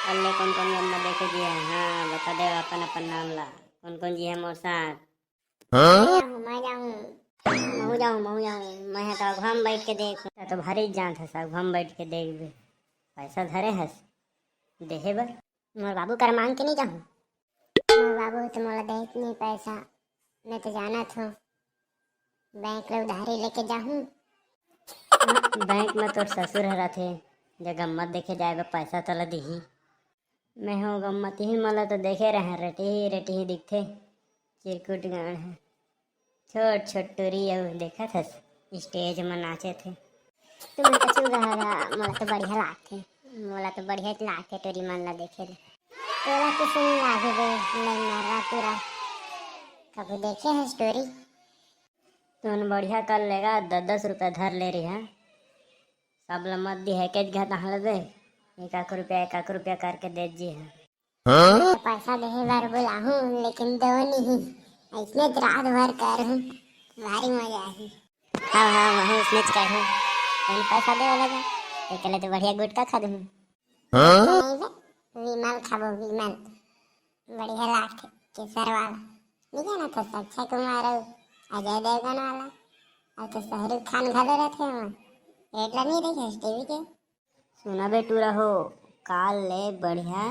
अल्ले कौन कौन गम्मा देखे जी है? हाँ बता दे अपन अपन नाम ला। कौन कौन जी है मोर साथ? मैं जाऊँ मैं तो घम बैठ के देख तो भारी जान है सब हम बैठ के देख बे। पैसा धरे हस देहे बर। मोर बाबू कर मांग के नहीं जाऊँ। मोर बाबू तो मोला देख नहीं पैसा, मैं तो जाना था बैंक ले उधारी लेके जाऊँ। बैंक में तोर ससुर हरा थे जब गम्मत देखे जाएगा पैसा तला दिही। मैं हूँ गम्मत ही मला तो देखे रहे रेटी ही दिखते। चिरकुट गाड़ है छोट छोट टूरी देखा था स्टेज में नाचे थे। तुम तो चुप रहा, मोला तो बढ़िया लागे टोरी मन ला देखे ले। तोला किसी लागे बे नहीं मारा पूरा कभी देखे है स्टोरी? तुम बढ़िया कर लेगा 10-10 रुपया धर ले रही है सब लमत दी है के घाटा दे 1 रुपया करके दे जी है। तो पैसा देहे बार बोला हूँ लेकिन दो नहीं, इसमें रात भर कर हूँ भारी मजा आई। हाँ वहाँ उसमें कर हूँ पैसा दे वाला एक तो बढ़िया गुटका खा दूँ। विमल खाबो विमल बढ़िया लागे केसर वाला नहीं जाना था अक्षय कुमार अजय देवगन वाला और तो शाहरुख खान खड़े रहते हैं एटला नहीं देखे टीवी के। सुना बेटू रहो काल ले बढ़िया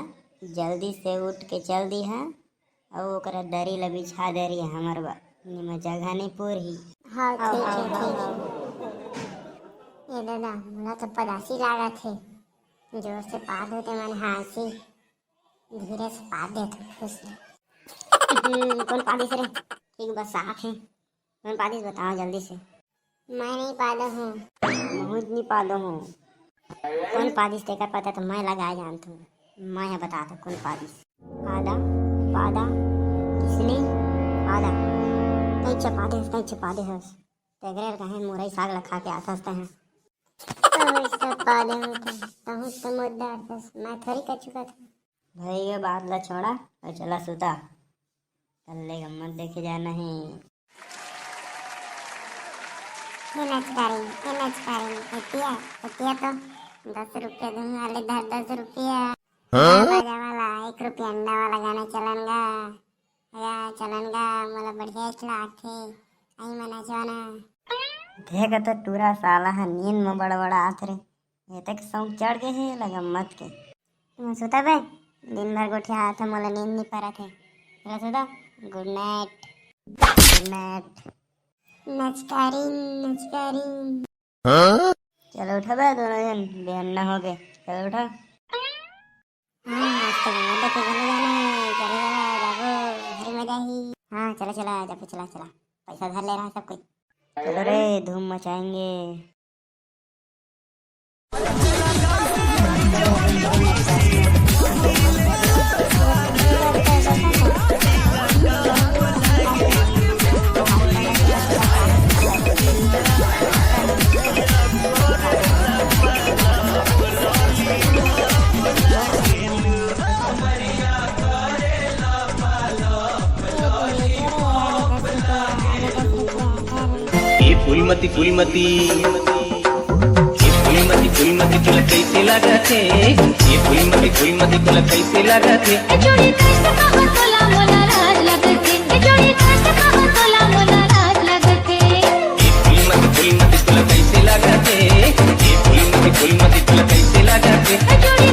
जल्दी से उठ के चल दी है और ओकरा दरी ला बिछा दे रही है हमार बा निमा जगह नहीं पूरी। हाँ ठीक है ये दादा मुला तो पदासी लागा थे जोर से पाद होते मन हासी धीरे से पाद दे तो खुश कौन पादिस रे? ठीक बस साफ है कौन पादिस बताओ जल्दी से। मैं नहीं पादा हूँ बहुत नहीं पादो हूँ। कौन पादिस तेकर पता तो मैं लगा जानता हूँ। मैं है बता दो कौन पादिस पादा पादा किसने पादा कहीं छपादे है तेगरे कहीं मुरई साग लखा के आता हैं तो पादे होते तो मुद्दा मैं थोड़ी कर चुका था भाई ये बात ला छोड़ा और चला सुता कल ले गम्मत देखे जाना है। एतिया तो 10 रुपया दूंगा वाले 10 रुपया बाजा वाला 1 रुपया अंडा वाला गाना चलनगा मला बढ़िया लागे आई मना जाना देख तो टूरा साला है नींद में बड़ा आत रे ये तक सौंग चढ़ गए है लगा मत के। तुम सुता बे दिन भर गोठिया हाथ मोला नींद नहीं पड़ा थे चला सुता गुड नाइट नचकारी चलो उठा बे दोनों जन बेहन ना हो गए चलो उठा। हाँ आज तो गंगा के घर जाना है चलेगा जागो भारी मजा ही। हाँ चला जाके चला पैसा धर ले रहा है सब कोई चलो रे धूम मचाएंगे। फूलमती तुला कैसे लगा थे? ये फूलमती तुला कैसे लगा थे? जोड़ी कष्ट कहो तोला मोला राज लगते जोड़ी कष्ट कहो तोला मोला राज लगते। ये फूलमती तुला कैसे लगा थे? ये फूलमती तुला कैसे लगा थे? जोड़ी